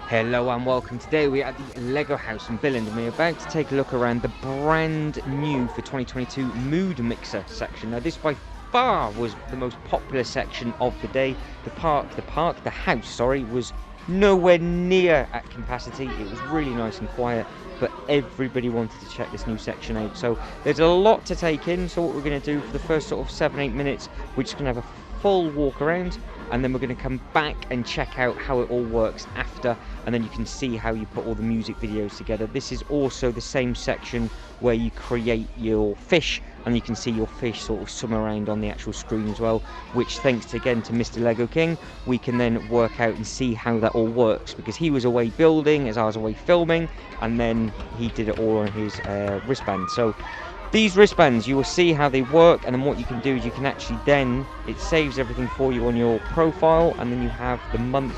Hello and welcome. Today we're at the Lego house in Billund and we're about to take a look around the brand new for 2022 Mood Mixer section. Now this by far was the most popular section of the day. The house, was nowhere near at capacity. It was really nice and quiet, but everybody wanted to check this new section out. So there's a lot to take in. So what we're going to do for the first sort of 7-8 minutes, we're just going to have a full walk around, and then we're going to come back and check out how it all works after, and then you can see how you put all the music videos together. This is also the same section where you create your fish, and you can see your fish sort of swim around on the actual screen as well, which thanks again to Mr. Lego King, we can then work out and see how that all works, because he was away building as I was away filming, and then he did it all on his wristband. So these wristbands, you will see how they work, and then what you can do is you can actually then, it saves everything for you on your profile, and then you have the month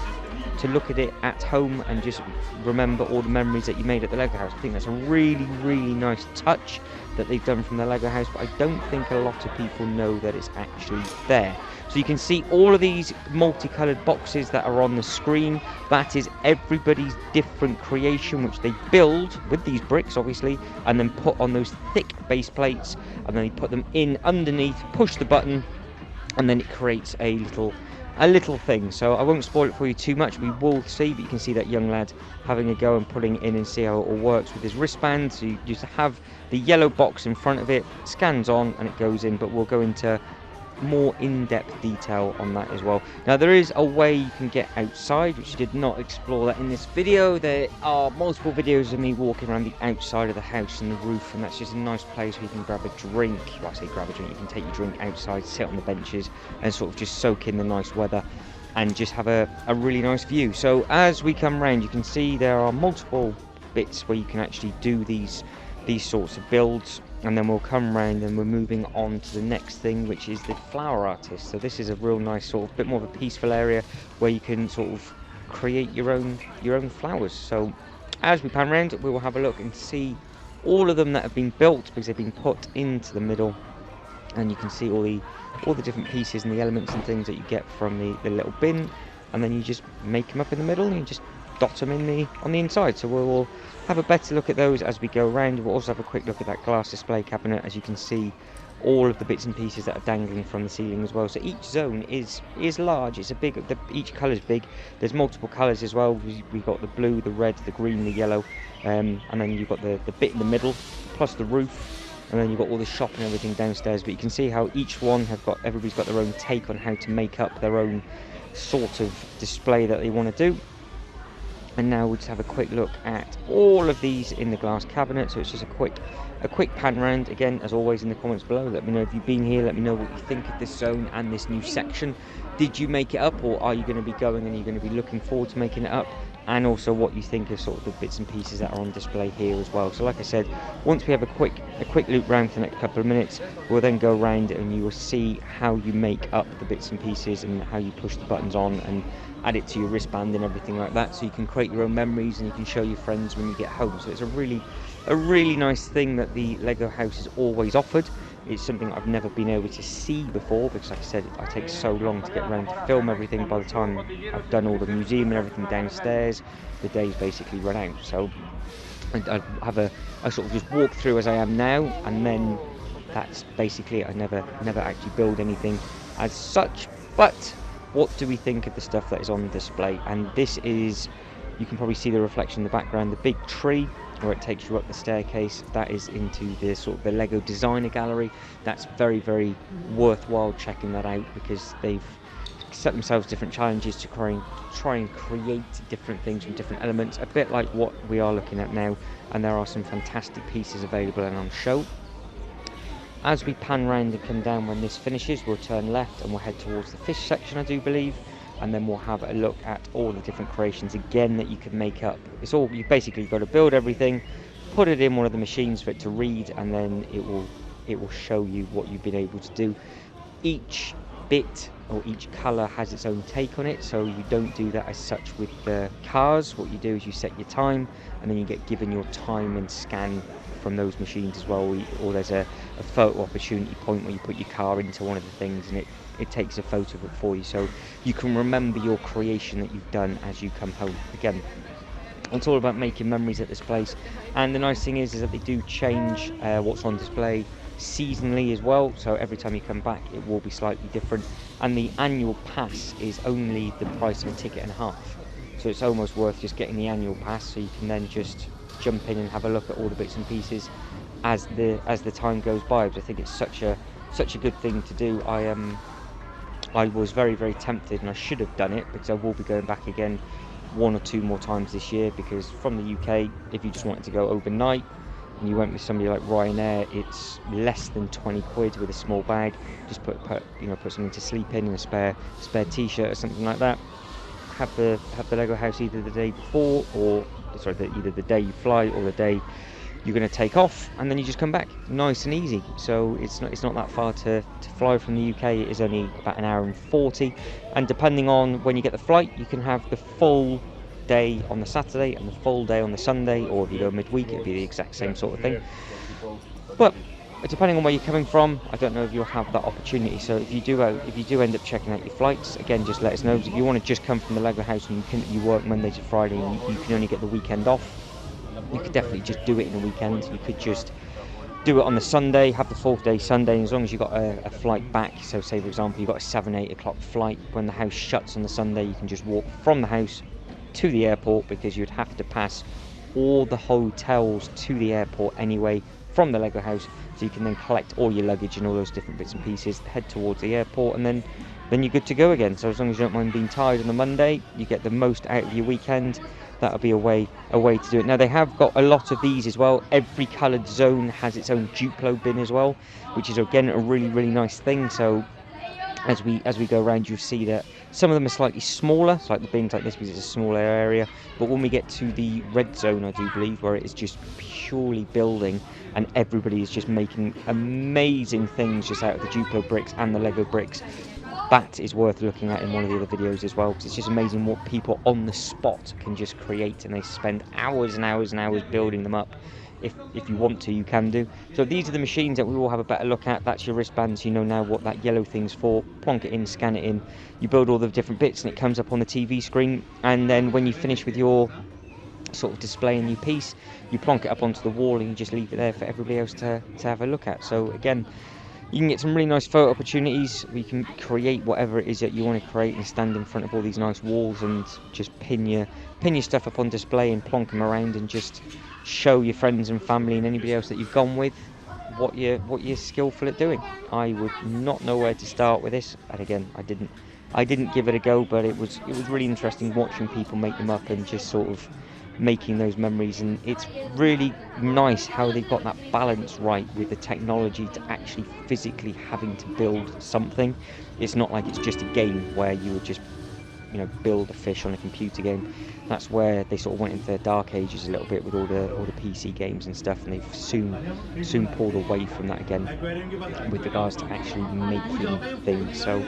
to look at it at home and just remember all the memories that you made at the Lego house. I think that's a really, really nice touch that they've done from the Lego house, but I don't think a lot of people know that it's actually there. So you can see all of these multicoloured boxes that are on the screen. That is everybody's different creation, which they build with these bricks, obviously, and then put on those thick base plates, and then they put them in underneath, push the button, and then it creates a little thing. So I won't spoil it for you too much. We will see, but you can see that young lad having a go and putting it in and see how it all works with his wristband. So you just have the yellow box in front of it, scans on, and it goes in, but we'll go into more in-depth detail on that as well. Now there is a way you can get outside, which you did not explore that in this video. There are multiple videos of me walking around the outside of the house and the roof, and that's just a nice place where you can grab a drink. Well, I say grab a drink, you can take your drink outside, sit on the benches and sort of just soak in the nice weather and just have a really nice view. So as we come round, you can see there are multiple bits where you can actually do these sorts of builds, and then we'll come round and we're moving on to the next thing, which is the flower artist. So this is a real nice sort of bit more of a peaceful area where you can sort of create your own flowers. So as we pan around, we will have a look and see all of them that have been built, because they've been put into the middle, and you can see all the different pieces and the elements and things that you get from the little bin, and then you just make them up in the middle and you just dot them on the inside. So we'll have a better look at those as we go around. We'll also have a quick look at that glass display cabinet. As you can see, all of the bits and pieces that are dangling from the ceiling as well. So each zone is large. It's each colour is big. There's multiple colours as well. We've got the blue, the red, the green, the yellow, and then you've got the bit in the middle, plus the roof, and then you've got all the shop and everything downstairs. But you can see how each one everybody's got their own take on how to make up their own sort of display that they want to do. And now we'll just have a quick look at all of these in the glass cabinet. So it's just a quick pan round. Again, as always, in the comments below, let me know if you've been here. Let me know what you think of this zone and this new section. Did you make it up, or are you going to be going and are you going to be looking forward to making it up? And also what you think of sort of the bits and pieces that are on display here as well. So like I said, once we have a quick loop round for the next couple of minutes, we'll then go around and you will see how you make up the bits and pieces and how you push the buttons on and add it to your wristband and everything like that, so you can create your own memories and you can show your friends when you get home. So it's a really nice thing that the Lego house has always offered. It's something I've never been able to see before, because like I said, it takes so long to get around to film everything. By the time I've done all the museum and everything downstairs, the day's basically run out. So I have a sort of just walk through as I am now, and then that's basically it. I never actually build anything as such. But what do we think of the stuff that is on display? And this is, you can probably see the reflection in the background, the big tree where it takes you up the staircase. That is into the sort of the Lego designer gallery. That's very, very worthwhile checking that out, because they've set themselves different challenges to try and create different things from different elements, a bit like what we are looking at now. And there are some fantastic pieces available and on show. As we pan round and come down, when this finishes, we'll turn left and we'll head towards the fish section, I do believe, and then we'll have a look at all the different creations again that you can make up. It's all, you basically got to build everything, put it in one of the machines for it to read, and then it will show you what you've been able to do. Each bit or each colour has its own take on it, so you don't do that as such with the cars. What you do is you set your time, and then you get given your time and scan from those machines as well, or there's a photo opportunity point where you put your car into one of the things and it takes a photo of it for you, so you can remember your creation that you've done as you come home. Again, It's all about making memories at this place. And the nice thing is that they do change what's on display seasonally as well, so every time you come back it will be slightly different. And the annual pass is only the price of a ticket and a half, so it's almost worth just getting the annual pass, so you can then just jump in and have a look at all the bits and pieces as the time goes by. But I think it's such a good thing to do. I was very tempted, and I should have done it, because I will be going back again 1 or 2 more times this year, because from the UK, if you just wanted to go overnight and you went with somebody like Ryanair, it's less than 20 quid with a small bag. Just put something to sleep in and a spare t-shirt or something like that. Have the Lego house either the day before, or either the day you fly or the day you're going to take off, and then you just come back nice and easy. So it's not that far to fly from the UK. It is only about 1 hour and 40, and depending on when you get the flight, you can have the full day on the Saturday and the full day on the Sunday, or if you go midweek, it'd be the exact same sort of thing. But depending on where you're coming from, I don't know if you'll have that opportunity. So if you do end up checking out your flights, again, just let us know. If you want to just come from the Lego house and you work Monday to Friday and you can only get the weekend off, you could definitely just do it in a weekend. You could just do it on the Sunday, have the full day Sunday, and as long as you've got a flight back, so say for example you've got a 7-8 o'clock flight, when the house shuts on the Sunday, you can just walk from the house to the airport, because you'd have to pass all the hotels to the airport anyway from the Lego house, so you can then collect all your luggage and all those different bits and pieces, head towards the airport, and then you're good to go again. So as long as you don't mind being tired on the Monday, you get the most out of your weekend. That'll be a way to do it. Now they have got a lot of these as well. Every coloured zone has its own Duplo bin as well, which is again a really nice thing. So as we go around, you'll see that some of them are slightly smaller, so like the bins like this, because it's a smaller area. But when we get to the red zone, I do believe, where it is just purely building, and everybody is just making amazing things just out of the Duplo bricks and the Lego bricks, that is worth looking at in one of the other videos as well, because it's just amazing what people on the spot can just create, and they spend hours and hours and hours building them up. If you want to, you can do. So these are the machines that we will have a better look at. That's your wristbands. You know now what that yellow thing's for. Plonk it in, scan it in. You build all the different bits, and it comes up on the TV screen. And then when you finish with your sort of displaying your piece, you plonk it up onto the wall, and you just leave it there for everybody else to have a look at. So again, you can get some really nice photo opportunities. We can create whatever it is that you want to create, and stand in front of all these nice walls and just pin your stuff up on display and plonk them around, and just show your friends and family and anybody else that you've gone with what you're skillful at doing. I would not know where to start with this, and again, I didn't give it a go, but it was really interesting watching people make them up and just sort of making those memories. And it's really nice how they've got that balance right with the technology to actually physically having to build something. It's not like it's just a game where you would just build a fish on a computer game. That's where they sort of went into their dark ages a little bit with all the PC games and stuff, and they've soon pulled away from that again with regards to actually making things. So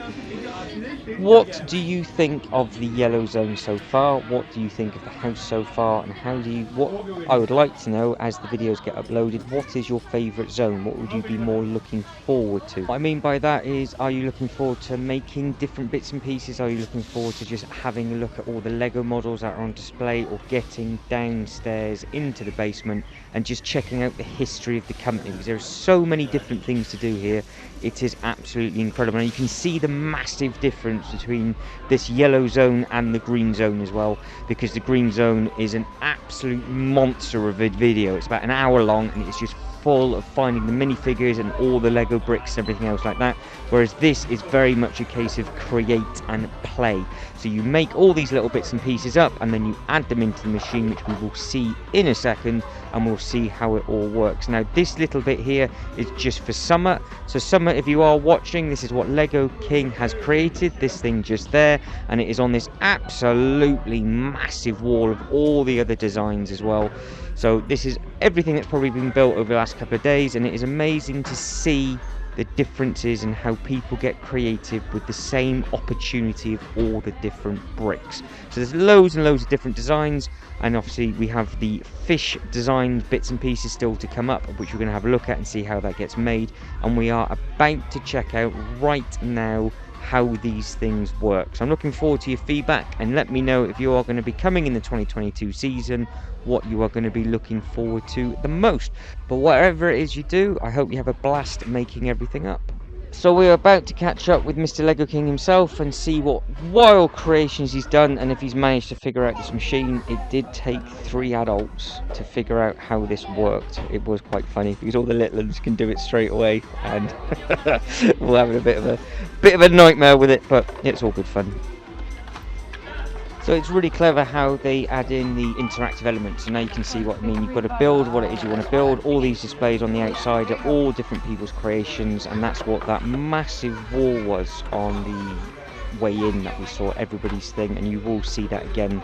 what do you think of the yellow zone so far? What do you think of the house so far? And what I would like to know, as the videos get uploaded, what is your favourite zone? What would you be more looking forward to? What I mean by that is, are you looking forward to making different bits and pieces? Are you looking forward to just having a look at all the Lego models that are on display, or getting downstairs into the basement and just checking out the history of the company? Because there are so many different things to do here. It is absolutely incredible, and you can see the massive difference between this yellow zone and the green zone as well, because the green zone is an absolute monster of a video. It's about 1 hour long, and it's just full of finding the minifigures and all the Lego bricks and everything else like that, whereas this is very much a case of create and play. So you make all these little bits and pieces up, and then you add them into the machine, which we will see in a second, and we'll see how it all works. Now this little bit here is just for summer. So summer, if you are watching, this is what Lego King has created, this thing just there, and it is on this absolutely massive wall of all the other designs as well. So this is everything that's probably been built over the last couple of days, and it is amazing to see the differences in how people get creative with the same opportunity of all the different bricks. So there's loads and loads of different designs, and obviously we have the fish designed bits and pieces still to come up, which we're going to have a look at and see how that gets made. And we are about to check out right now how these things work. So I'm looking forward to your feedback, and let me know if you are going to be coming in the 2022 season, what you are going to be looking forward to the most. But whatever it is you do, I hope you have a blast making everything up. So we're about to catch up with Mr. Lego King himself and see what wild creations he's done, and if he's managed to figure out this machine. It did take 3 adults to figure out how this worked. It was quite funny because all the little ones can do it straight away, and we're having a bit of a nightmare with it, but it's all good fun. So it's really clever how they add in the interactive elements. So now you can see what I mean. You've got to build what it is you want to build. All these displays on the outside are all different people's creations, and that's what that massive wall was on the way in that we saw everybody's thing, and you will see that again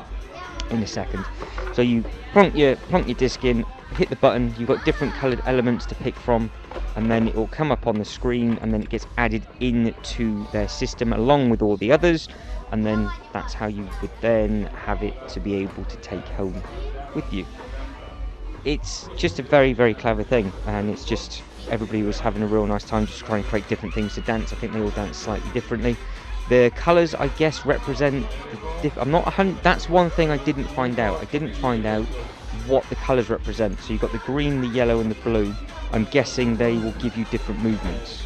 in a second. So you plonk your disc in, hit the button, you've got different coloured elements to pick from, and then it will come up on the screen, and then it gets added into their system along with all the others, and then that's how you would then have it to be able to take home with you. It's just a very, very clever thing, and it's just everybody was having a real nice time just trying to create different things to dance. I think they all dance slightly differently. The colours, I guess, represent I'm not 100. That's one thing I didn't find out. I didn't find out what the colours represent. So you've got the green, the yellow, and the blue. I'm guessing they will give you different movements.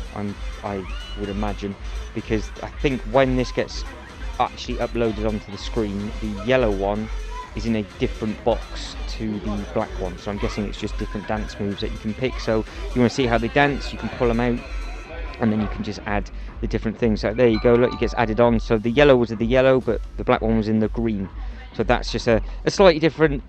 I would imagine, because I think when this gets actually uploaded onto the screen, the yellow one is in a different box to the black one. So I'm guessing it's just different dance moves that you can pick. So you want to see how they dance, you can pull them out, and then you can just add the different things. So there you go, look, it gets added on. So the yellow was in the yellow, but the black one was in the green. So that's just a slightly different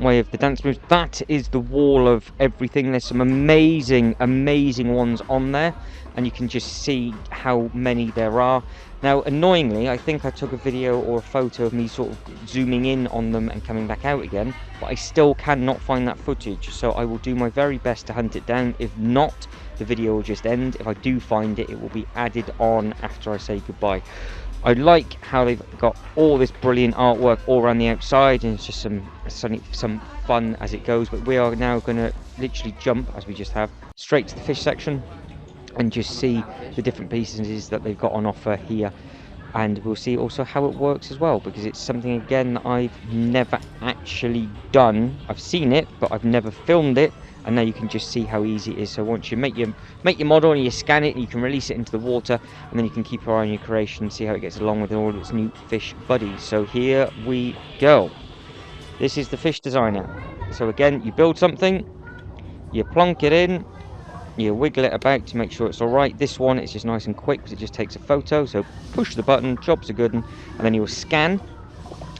way of the dance moves. That is the wall of everything. There's some amazing ones on there, and you can just see how many there are. Now, annoyingly, I think I took a video or a photo of me sort of zooming in on them and coming back out again, but I still cannot find that footage, so I will do my very best to hunt it down. If not, the video will just end. If I do find it, it will be added on after I say goodbye. I like how they've got all this brilliant artwork all around the outside, and it's just some fun as it goes. But we are now going to literally jump, as we just have, straight to the fish section and just see the different pieces that they've got on offer here, and we'll see also how it works as well, because it's something again that I've never actually done. I've seen it, but I've never filmed it, and now you can just see how easy it is. So once you make your model and you scan it, and you can release it into the water, and then you can keep your eye on your creation and see how it gets along with all its new fish buddies. So here we go. This is the fish designer. So again, you build something, you plonk it in, you wiggle it about to make sure it's alright. This one is just nice and quick because it just takes a photo. So push the button, job's a good one, and then you'll scan,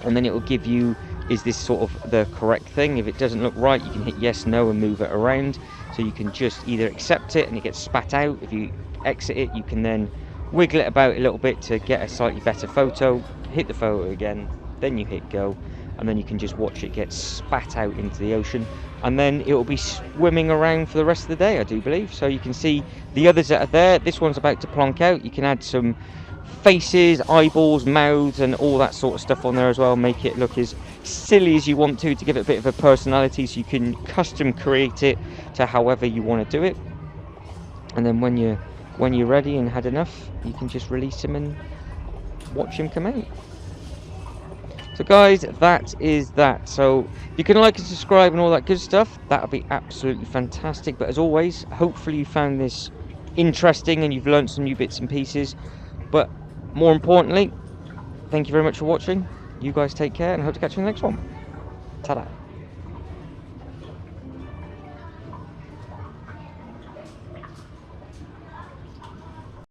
and then it will give you, is this sort of the correct thing? If it doesn't look right, you can hit yes, no, and move it around. So you can just either accept it and it gets spat out. If you exit it, you can then wiggle it about a little bit to get a slightly better photo, hit the photo again, then you hit go, and then you can just watch it get spat out into the ocean, and then it will be swimming around for the rest of the day, I do believe. So you can see the others that are there. This one's about to plonk out. You can add some faces, eyeballs, mouths, and all that sort of stuff on there as well. Make it look as silly as you want to give it a bit of a personality, so you can custom create it to however you want to do it. And then when you're ready and had enough, you can just release him and watch him come out. So guys, that is that. So you can like and subscribe and all that good stuff. That would be absolutely fantastic. But as always, hopefully you found this interesting and you've learned some new bits and pieces. But more importantly, thank you very much for watching. You guys take care, and I hope to catch you in the next one. Ta-da.